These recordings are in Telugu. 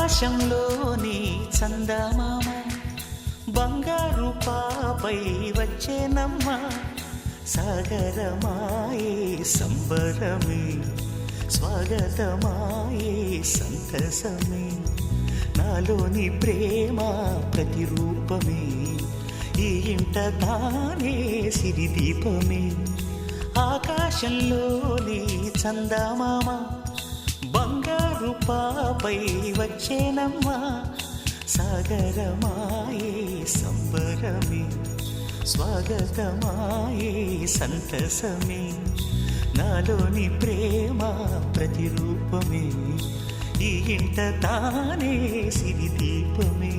ఆకాశంలోని చందమామ బంగారు పాపై వచ్చేనమ్మ సాగరమాయే సంబరమే స్వాగతమాయే సంతసమే నాలోని ప్రేమ ప్రతిరూపమే ఈ ఇంట తానే సిరిదీపమే ఆకాశంలోని చందమామ బంగారు పాపై వచ్చేనమ్మ సాగరమాయే సంబరమే స్వాగతమాయే సంతసమే నాలోని ప్రేమ ప్రతిరూపమే ఈ ఇంట తానే సిరిదీపమే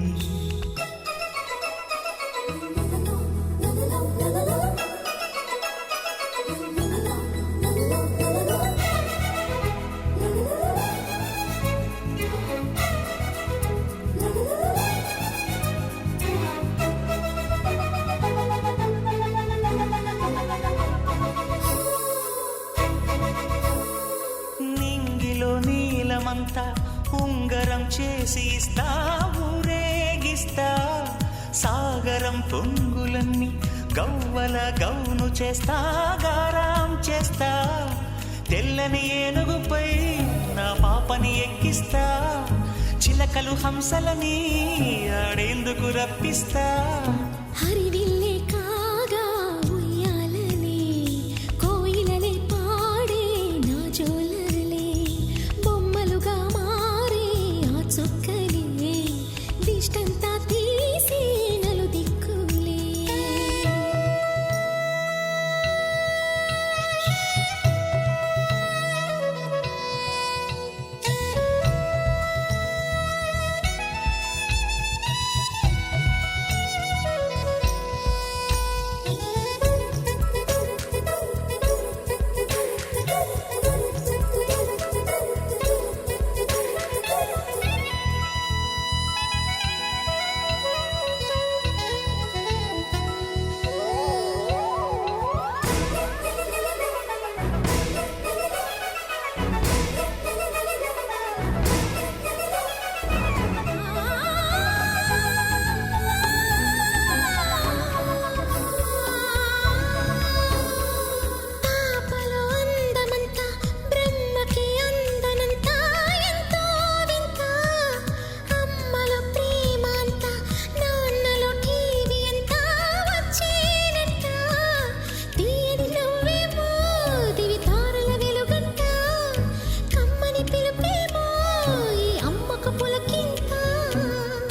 నీలమంతా ఉంగరం చేసి ఇస్తా ఊరేగిస్తా సాగరం పొంగులన్నీ గవ్వల గౌను చేస్తా గారాం చేస్తా తెల్లని ఏనుగుపై నా పాపని ఎక్కిస్తా చిలకలు హంసలని ఆడేందుకు రప్పిస్తా హరివిల్లే కాగా ఉయ్యాలనే కోయిలలే పాడే నా జోలలే బొమ్మలుగా మారే ఆ చొక్కలే దిష్టంతా తీసి నలు దిక్కులే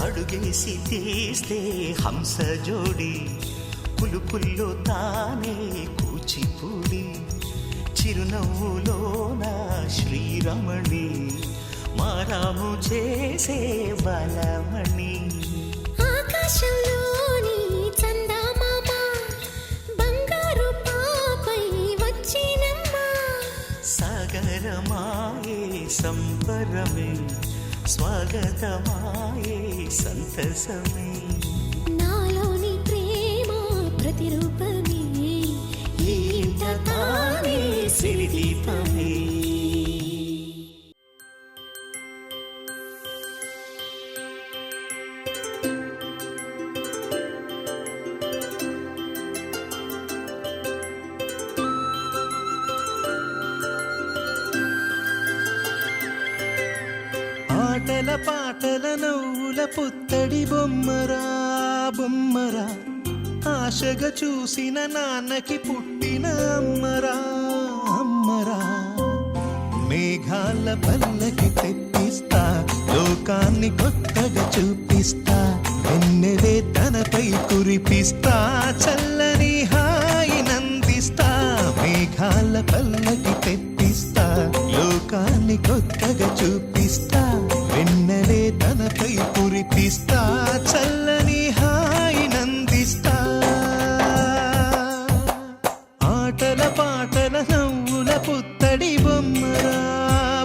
అడుగేసి తీస్తే హంస జోడి పులుపుల్లో తానే కూచిపూడి చిరునవ్వులోన శ్రీరమణి మారాము చేసే బలమణి ఆకాశంలోని చందమామ బంగారు పాపై వచ్చినమ్మ సాగరమాయే సంబరమే స్వాగతమాయే సంతసమే నాలోని ప్రేమ ప్రతిరూపమే ఈ ఇంట తానే సిరిదీపమే ఆటల పాటల నవ్వుల పుత్తడి బొమ్మరా బొమ్మరా ఆశగా చూసిన నాన్నకి పుట్టిన అమ్మరా అమ్మరా మేఘాల పల్లకి తెప్పిస్తా లోకాన్ని కొత్తగా చూపిస్తా వెన్నెలే తనపై కురిపిస్తా చల్లని హాయి నందిస్తా మేఘాల పల్లకి తెప్పిస్తా లోకాన్ని కొత్తగా చూపిస్తా వెన్నెలే తనపై కురిపిస్తా చల్లని హాయి నందిస్తా ఆటల పాటల నవ్వుల పుత్తడి బొమ్మరా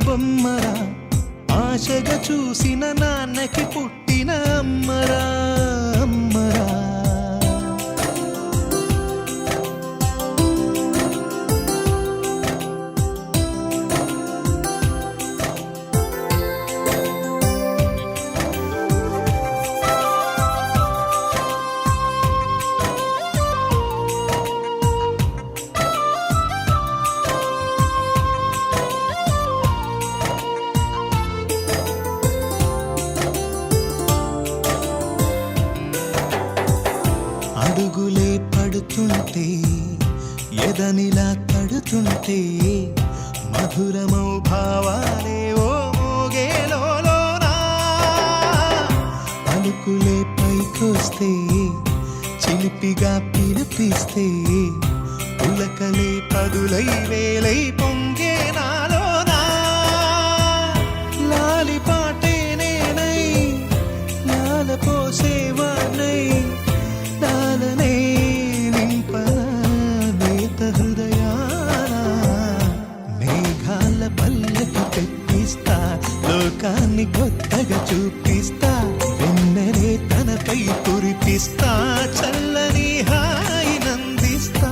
బొమ్మరా ఆశగా చూసిన నాన్నకి పుట్టిన అమ్మరా అమ్మరా ఎదనిలా తడుతుంటే మధురమౌ భావాలే ఓ మోగేలోనా పలుకులే పైకొస్తే చిలిపిగా పిలిపిస్తే పులకలే పదులై వేలై పొంగే నాలోనా లాలి పాటే నేనై లాల పోసేవానై లాలనే నింపనా నేత హృదయాన మేఘాల పల్లకి పెట్టిస్తా లోకాన్ని కొత్తగా చూపిస్తా వెన్నెలే తనపై కురిపిస్తా చల్లని హాయి నందిస్తా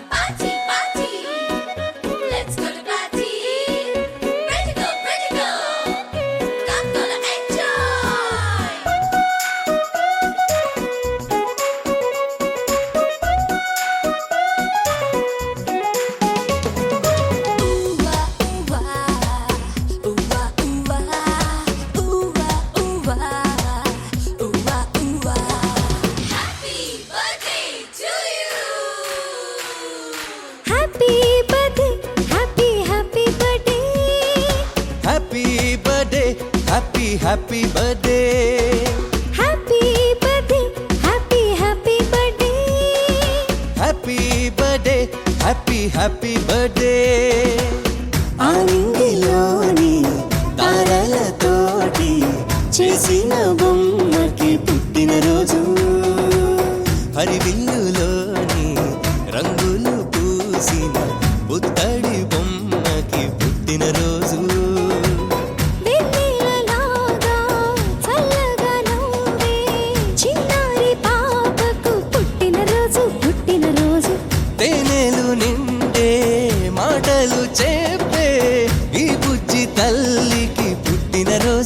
Party, party, let's go to party. Ready go, I'm gonna enjoy. Happy birthday to you. Happy birthday, happy birthday. Happy birthday happy birthday Happy birthday, happy birthday. Happy birthday happy birthday ఆనందిలోని తారలతోటి చేసిన బొమ్మకి పుట్టినరోజు హరివిల్లులోని రంగులు పూసిన పుత్తడి బొమ్మకి పుట్టినరోజు వెన్నెలలాగా చల్లగా నవ్వే చిన్నారి పాపకు పుట్టినరోజు తేనెలు నిండే మాటలు చెప్పే ఈ బుజ్జి తల్లికి పుట్టినరోజు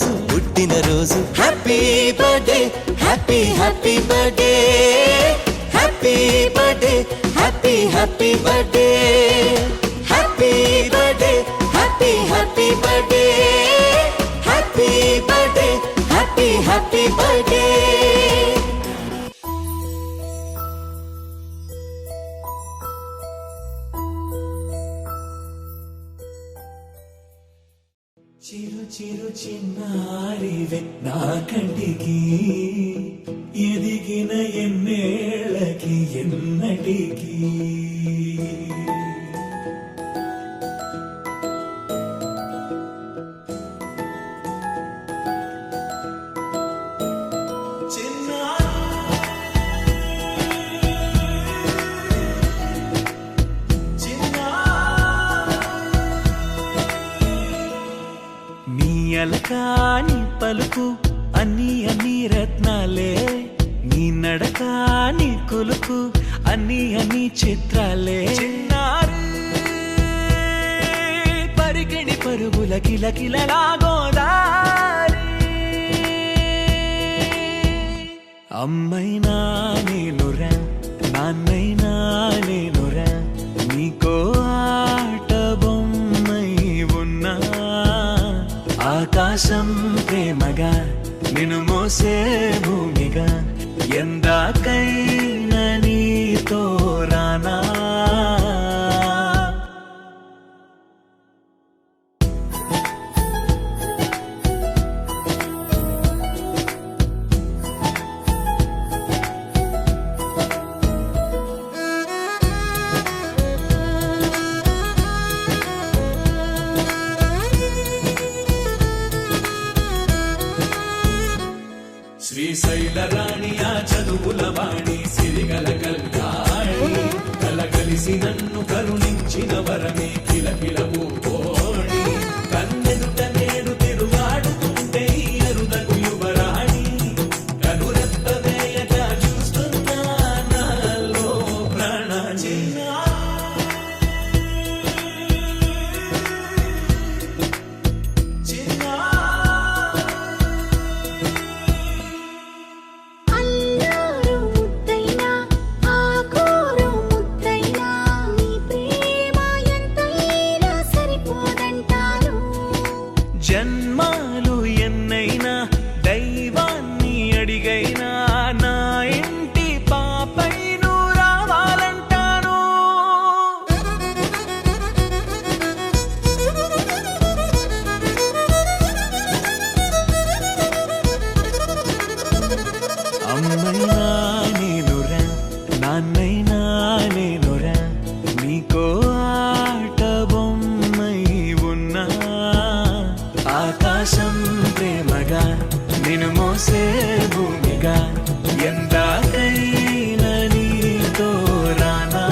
happy birthday happy birthday happy birthday happy birthday happy birthday happy birthday happy birthday happy birthday చిరు చిరు చిన్నారివే నా కంటికి ఎదిగిన ఎన్నేళ్ళకి ఎన్నటికి నీ అలకాని పలుకు అన్ని రత్నాలే నీ నడక నీ కొలుకు అన్ని చిత్రాలే చిన్నారు పరికిణి పరుగుల కిలకిలలాగోదారి అమ్మైనా నేనురా నాన్నైనా నేనురా నీకో ఆట బొమ్మై ఉన్నా ఆకాశం ప్రేమగా నిన్ను మోసే భూమిగా ఎందాకైనా నీతో రానా శ్రీశైల రాణి ఆ చదువుల వాణి సిరిగల కల్యాణి కలగలిసి నన్ను కరుణించిన వరమే కిలకిలవు కోణి కన్నెదుట నేడు తిరుగాడుతుంటే అరుదగు యువరాణి కనురెప్ప వేయగా చూస్తున్నా నాలో ప్రాణ చిన్న నాన్నైనా నేనురా నీకో ఆట బొమ్మై ఉన్నా ఆకాశం ప్రేమగా నిన్ను మోసే భూమిగా ఎందాకైనా నీతో రానా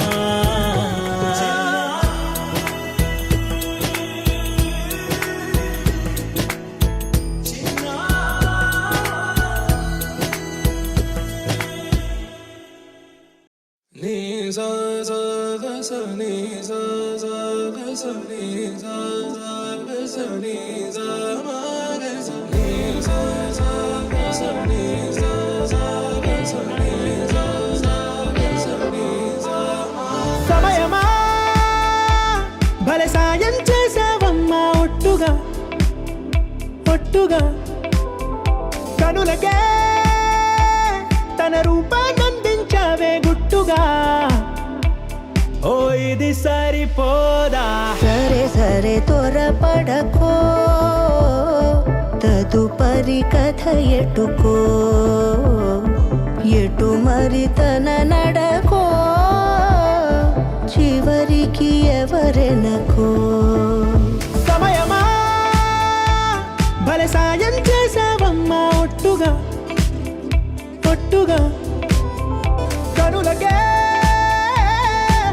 సమయమా భలే సాయం చేసావమ్మా ఒట్టుగా ఒట్టుగా కనులకే తన రూపాన్నందించావే గుట్టుగా ఓ ఇది సరిపోదా సరే సరే త్వరపడకో తదుపరి కథ ఎటుకో ఎటు మరి తన నడకో చివరికి ఎవరెనకో సమయమా భలే సాయం చేసావమ్మా ఒట్టుగా ఒట్టుగా కనులకే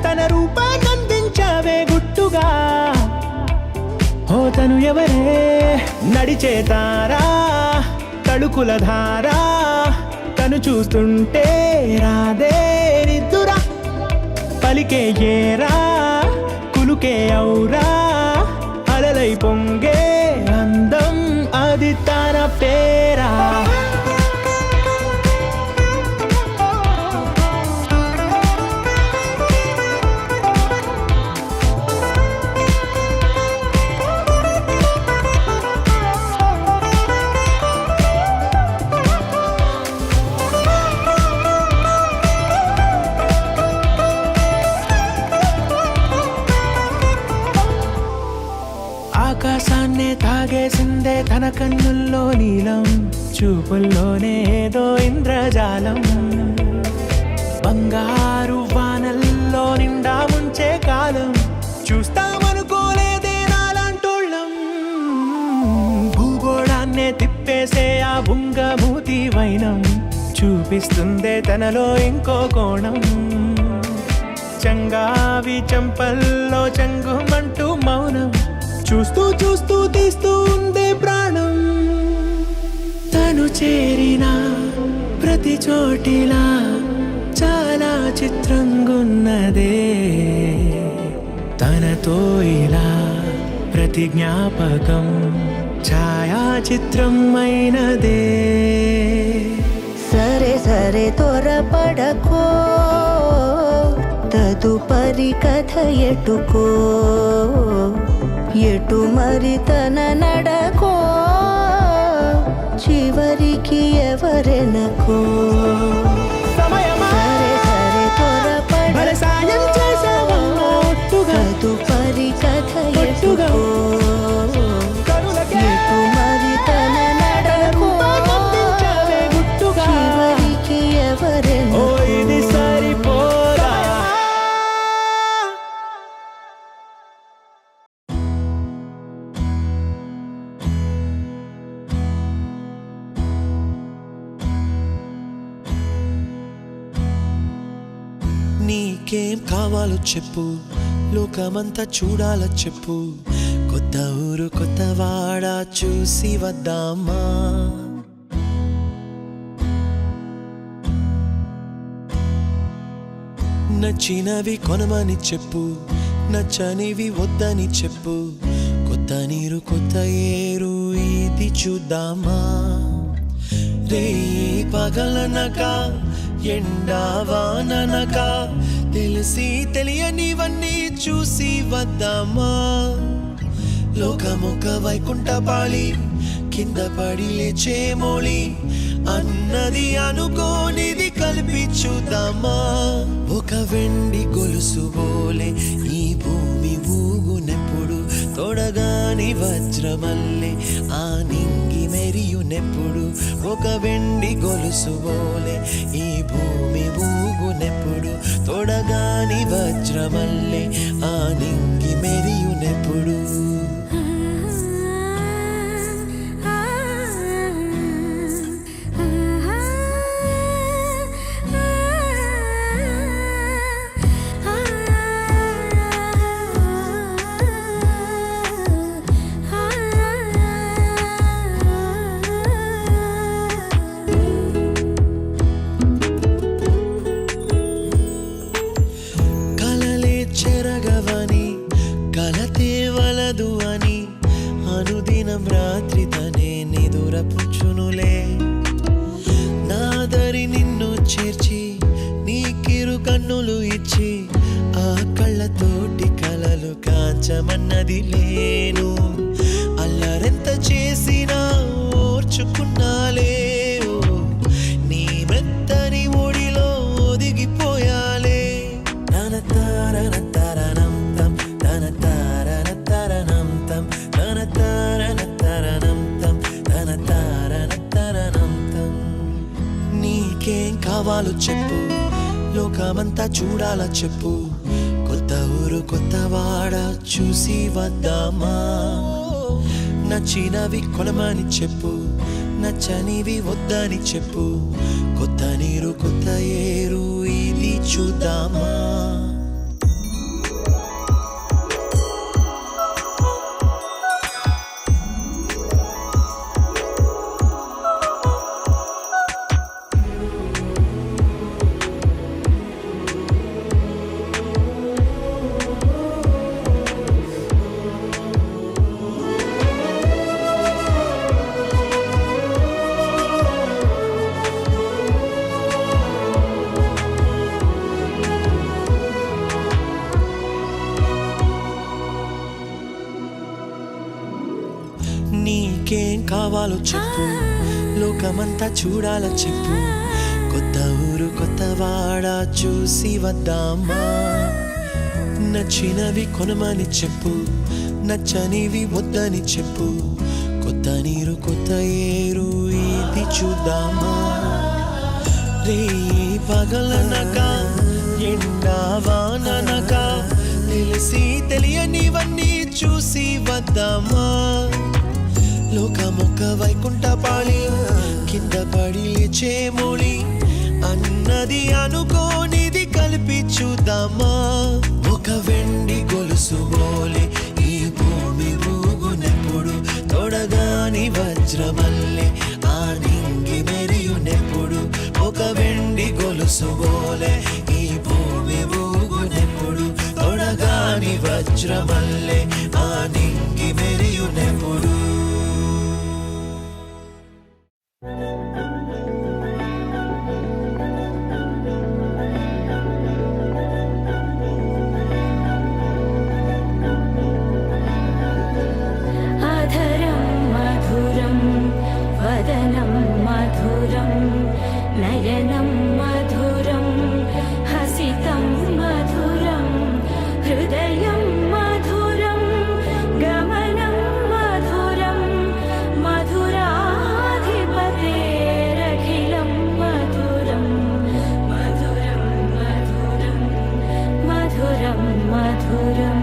తన రూపాన్నందించావే గుట్టుగా ఓ తను ఎవరే నడిచే తారా తడుకుల ధారా తను చూస్తుంటే రాదే నిద్దురా పలికే ఏరా కులుకే ఔరా అలలై పొంగే అందం అది తన పేరా ఆకాశాన్నే తాగేసిందే తన కన్నుల్లో నీలం చూపుల్లోనే ఏదో ఇంద్రజాలం బంగారు వానల్లో నిండా ముంచే కాలం చూస్తామనుకోలేదే నాలాంటోళ్ళం భూగోళాన్నే తిప్పేసే ఆ బుంగమూతి వైనం చూపిస్తుందే తనలో ఇంకో కోణం చంగావి చంపల్లో చంగుమంటూ మౌనం చూస్తూ చూస్తూ తీస్తూ ఉందే ప్రాణం తను చేరిన ప్రతి చోటిలా చాలా చిత్రంగున్నదే తనతో ఇలా ప్రతి జ్ఞాపకం ఛాయాచిత్రం అయినదే సరే సరే త్వరపడకో తదుపరి కథ ఎటుకో ఎటు మరి తన నడకో చివరికి ఎవరెనకో సమయమా సరే సరే భలే సాయం చేసావమ్మా ఒట్టుగా తదుపరి కథ ఒట్టుగా ఎటుకో కనులకే ఎటు మరి తన నడకో రూపాన్నందించావే గుట్టుగా చివరికి ఓ ఎవరెనకో ఇది సరిపోదా నీకేం కావాలో చెప్పు లోకమంతా చూడాల చెప్పు కొత్త ఊరు కొత్త వాడ చూసి వద్దామా నచ్చినవి కొనమని చెప్పు నచ్చనివి వద్దని చెప్పు కొత్త నీరు కొత్త ఏరు ఇది చూద్దామా రే పగలనక ఎండావాననక తెలిసి తెలియనివన్నీ చూసి వద్దామా లోకమొక వైకుంఠపాళి కింద పడి లేచే మోళి అన్నది అనుకోనిది కలిపి చూద్దామా ఒక వెండి గొలుసు బోలే ఈ భూమి ఊగునెప్పుడు తొడగాని వజ్రమల్లే ఆ నింగి మెరి మెరియునెప్పుడు ఒక వెండి గొలుసు బోలే ఈ భూమి ఊగునెప్పుడు తొడగాని వజ్రమల్లే ఆ నింగి మెరియునెప్పుడు కలలే చెరగవని కలతే వలదు అని అనుదినం రాత్రి తనే నిదురపుచ్చునులే నాదరి నిన్ను చేర్చి నీకిరు కన్నులు ఇచ్చి ఆ కళ్ళతోటి కలలు కాంచమన్నది లేను అల్లరెంత చేసినా ఓర్చుకున్నాలే ఓ, నీ మెత్తని ఒడిలో ఒదిగిపోయాలే తన తారన తరణం తం తన తారన తరణం తం తన తారన తరణం తం తన తారన తరణం తం నీకేం కావాలో చెప్పు లోకమంతా చూడాల చెప్పు కొత్త ఊరు కొత్త వాడ చూసి వద్దామా నచ్చినవి కొనమని చెప్పు నచ్చనివి వద్దని చెప్పు కొత్త నీరు కొత్త ఏరు ఇది చూద్దామా నీకేం కావాలో చెప్పు లోకమంతా చూడాల చెప్పు కొత్త ఊరు కొత్త వాడ చూసి వద్దామా నచ్చినవి కొనమని చెప్పు నచ్చనివి వద్దని చెప్పు కొత్త నీరు కొత్త ఏరు ఇది చూద్దామా రే పగలనక ఎండా వాననక తెలిసి తెలియనివన్నీ చూసి వద్దామా లోకమొక్క వైకుంఠపాళి కింద పడి లేచే మోళి అన్నది అనుకోనిది కలిపి చూద్దామా ఒక వెండి గొలుసు బోలే ఈ భూమి ఊగునెప్పుడు తొడగాని వజ్రమల్లే ఆ నింగి మెరియునెప్పుడు ఒక వెండి గొలుసు బోలే ఈ భూమి ఊగునెప్పుడు తొడగాని వజ్రమల్లే ఆ నింగి మెరియునెప్పుడు అధరం మధురం వదనం మధురం నయనం మధురం హసితం మధురం హృదయం మధురం గమనం మధురం మధురాధిపతేరఖిలం మధురం మధురం మధురం మధురం మధురం మధురం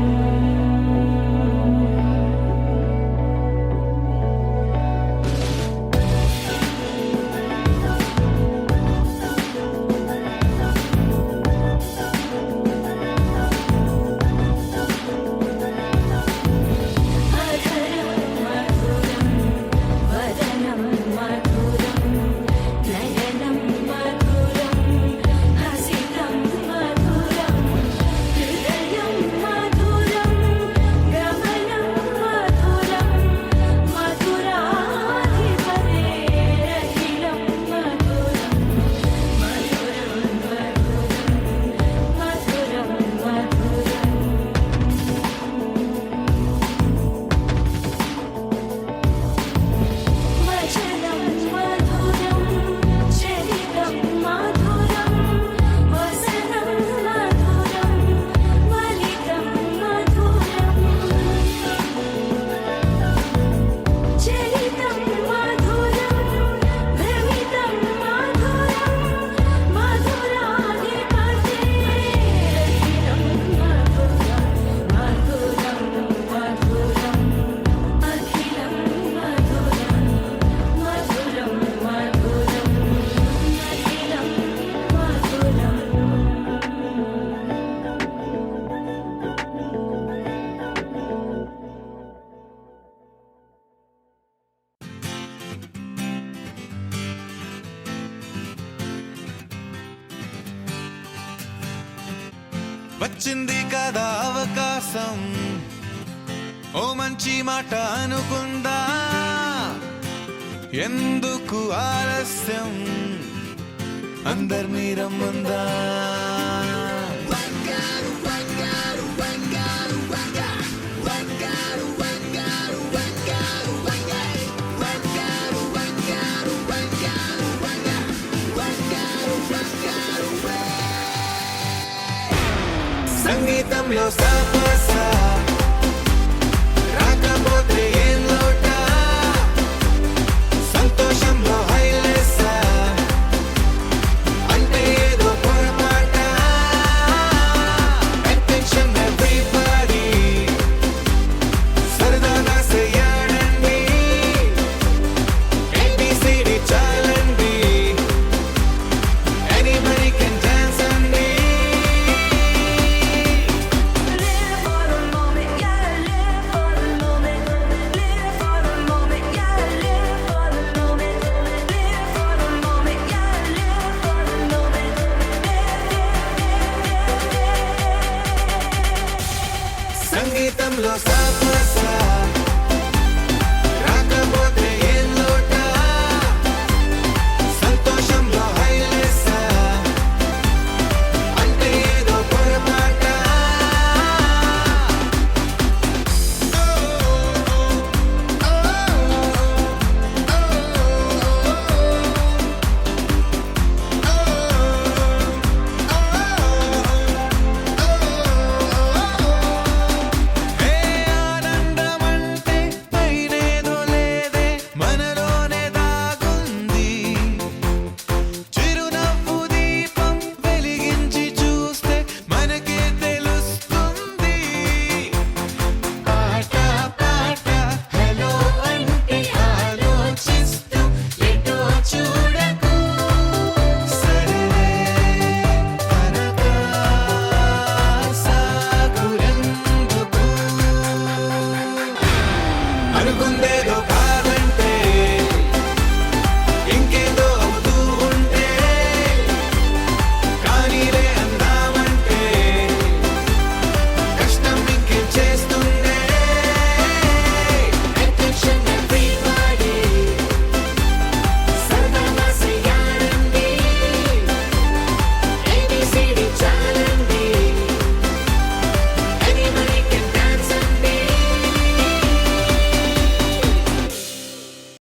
వచ్చింది కదా అవకాశం, ఓ మంచి మాట అనుకుందా, ఎందుకు ఆలస్యం, అందరినీ రమ్మందా. సంగీతంలో సపస రాకపోతే ఏం లోట, సంతోషంలో హైలెస్స అంటే ఏదో పొరపాట. Attention everybody, సరదాగా చెయ్యాడండి, ABCD చాలండి, anybody can dance అండి. Live for the moment, yeah, live for the moment. Live for the moment, yeah, live for the moment. Live for the moment, yeah, live for the moment. సంగీతంలో సపస